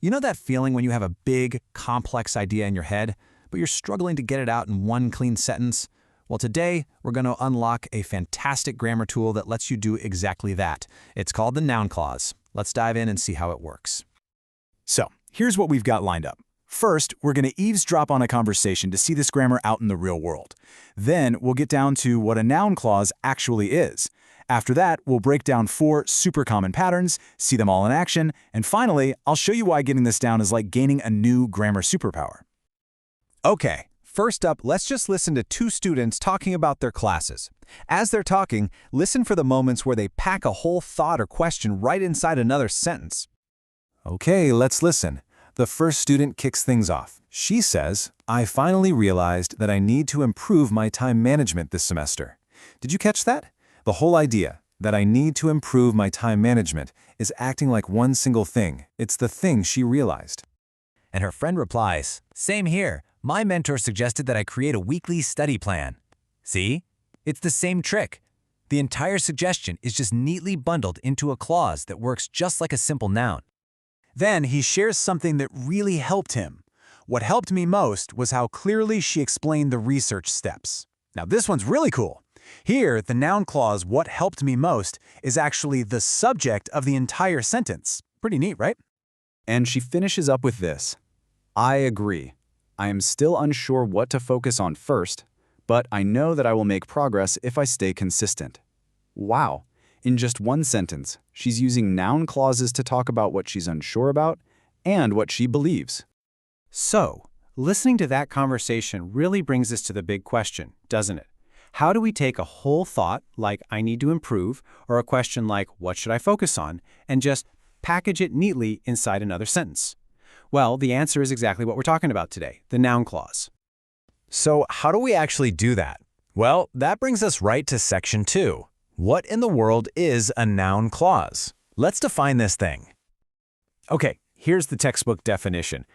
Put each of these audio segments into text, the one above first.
You know that feeling when you have a big, complex idea in your head, but you're struggling to get it out in one clean sentence? Well, today, we're going to unlock a fantastic grammar tool that lets you do exactly that. It's called the noun clause. Let's dive in and see how it works. So, here's what we've got lined up. First, we're going to eavesdrop on a conversation to see this grammar out in the real world. Then, we'll get down to what a noun clause actually is. After that, we'll break down 4 super common patterns, see them all in action, and finally, I'll show you why getting this down is like gaining a new grammar superpower. Okay, first up, let's just listen to 2 students talking about their classes. As they're talking, listen for the moments where they pack a whole thought or question right inside another sentence. Okay, let's listen. The first student kicks things off. She says, "I finally realized that I need to improve my time management this semester." Did you catch that? The whole idea, that I need to improve my time management, is acting like one single thing. It's the thing she realized. And her friend replies, "Same here. My mentor suggested that I create a weekly study plan." See? It's the same trick. The entire suggestion is just neatly bundled into a clause that works just like a simple noun. Then he shares something that really helped him. What helped me most was how clearly she explained the research steps. Now this one's really cool. Here, the noun clause, "what helped me most," is actually the subject of the entire sentence. Pretty neat, right? And she finishes up with this. "I agree. I am still unsure what to focus on first, but I know that I will make progress if I stay consistent." Wow. In just one sentence, she's using noun clauses to talk about what she's unsure about and what she believes. So, listening to that conversation really brings us to the big question, doesn't it? How do we take a whole thought, like "I need to improve," or a question like "what should I focus on," and just package it neatly inside another sentence? Well, the answer is exactly what we're talking about today, the noun clause. So how do we actually do that? Well, that brings us right to section 2. What in the world is a noun clause? Let's define this thing. Okay, here's the textbook definition.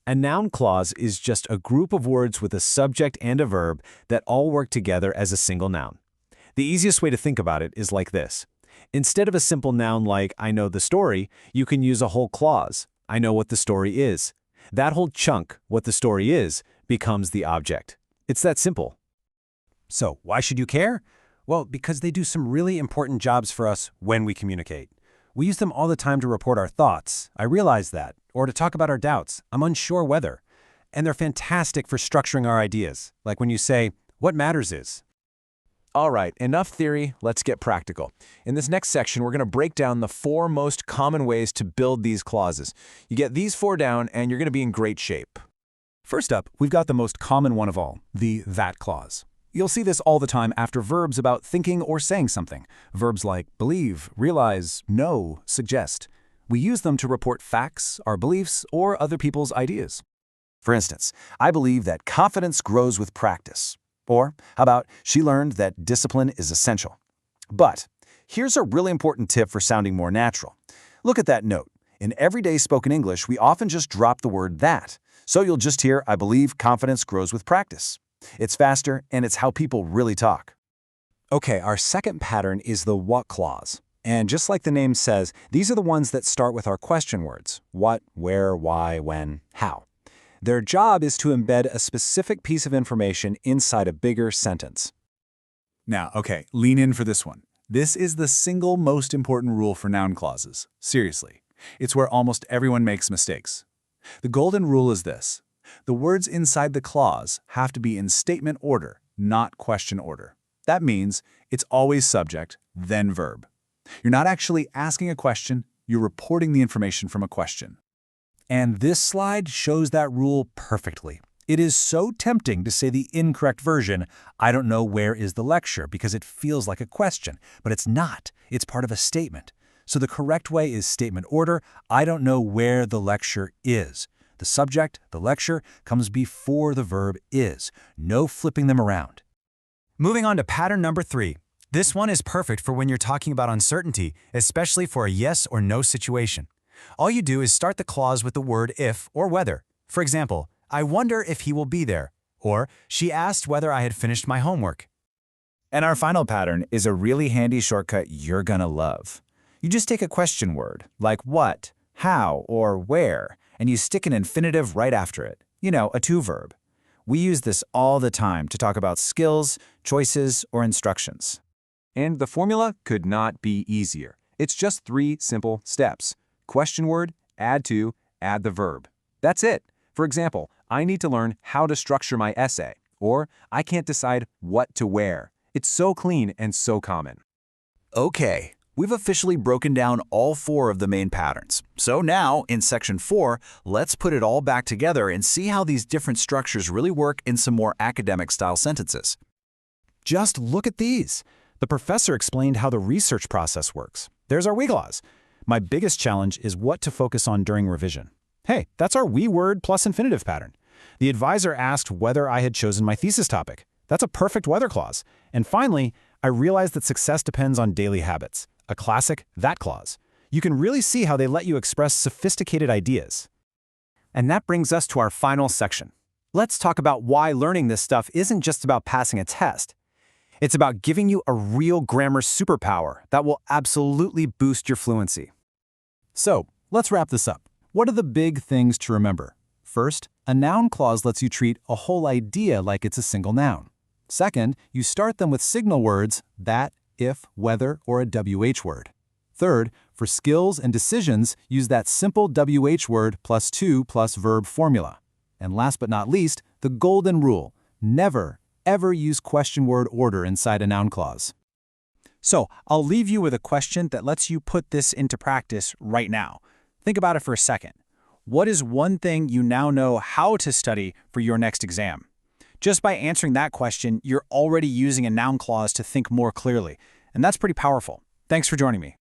A noun clause is just a group of words with a subject and a verb that all work together as a single noun. The easiest way to think about it is like this. Instead of a simple noun like "I know the story," you can use a whole clause. "I know what the story is." That whole chunk, "what the story is," becomes the object. It's that simple. So, why should you care? Well, because they do some really important jobs for us when we communicate. We use them all the time to report our thoughts. I realize that. Or to talk about our doubts. I'm unsure whether. And they're fantastic for structuring our ideas. Like when you say, "what matters is." All right, enough theory, let's get practical. In this next section, we're going to break down the 4 most common ways to build these clauses. You get these 4 down, and you're going to be in great shape. First up, we've got the most common one of all, the that clause. You'll see this all the time after verbs about thinking or saying something. Verbs like believe, realize, know, suggest. We use them to report facts, our beliefs, or other people's ideas. For instance, "I believe that confidence grows with practice." Or, how about, "She learned that discipline is essential." But here's a really important tip for sounding more natural. Look at that note. In everyday spoken English, we often just drop the word that. So you'll just hear, "I believe confidence grows with practice." It's faster, and it's how people really talk. Okay, our second pattern is the what clause. And just like the name says, these are the ones that start with our question words: what, where, why, when, how. Their job is to embed a specific piece of information inside a bigger sentence. Now, okay, lean in for this one. This is the single most important rule for noun clauses. Seriously. It's where almost everyone makes mistakes. The golden rule is this. The words inside the clause have to be in statement order, not question order. That means it's always subject, then verb. You're not actually asking a question, you're reporting the information from a question. And this slide shows that rule perfectly. It is so tempting to say the incorrect version, "I don't know where is the lecture," because it feels like a question, but it's not. It's part of a statement. So the correct way is statement order, "I don't know where the lecture is." The subject, the lecture, comes before the verb is. No flipping them around. Moving on to pattern number 3. This one is perfect for when you're talking about uncertainty, especially for a yes or no situation. All you do is start the clause with the word if or whether. For example, "I wonder if he will be there," or "She asked whether I had finished my homework." And our final pattern is a really handy shortcut you're gonna love. You just take a question word, like what, how or where, and you stick an infinitive right after it. You know, a to verb. We use this all the time to talk about skills, choices, or instructions. And the formula could not be easier. It's just 3 simple steps. Question word, add to, add the verb. That's it. For example, I need to learn how to structure my essay, or I can't decide what to wear. It's so clean and so common. Okay, we've officially broken down all 4 of the main patterns. So now, in Section 4, let's put it all back together and see how these different structures really work in some more academic-style sentences. Just look at these. The professor explained how the research process works. There's our we clause. My biggest challenge is what to focus on during revision. Hey, that's our we word plus infinitive pattern. The advisor asked whether I had chosen my thesis topic. That's a perfect whether clause. And finally, I realized that success depends on daily habits. A classic that clause. You can really see how they let you express sophisticated ideas. And that brings us to our final section. Let's talk about why learning this stuff isn't just about passing a test. It's about giving you a real grammar superpower that will absolutely boost your fluency. So, let's wrap this up. What are the big things to remember? First, a noun clause lets you treat a whole idea like it's a single noun. Second, you start them with signal words, that, if, whether, or a WH word. Third, for skills and decisions, use that simple WH word plus to plus verb formula. And last but not least, the golden rule: never, ever use question word order inside a noun clause. So, I'll leave you with a question that lets you put this into practice right now. Think about it for a second. What is one thing you now know how to study for your next exam? Just by answering that question, you're already using a noun clause to think more clearly, and that's pretty powerful. Thanks for joining me.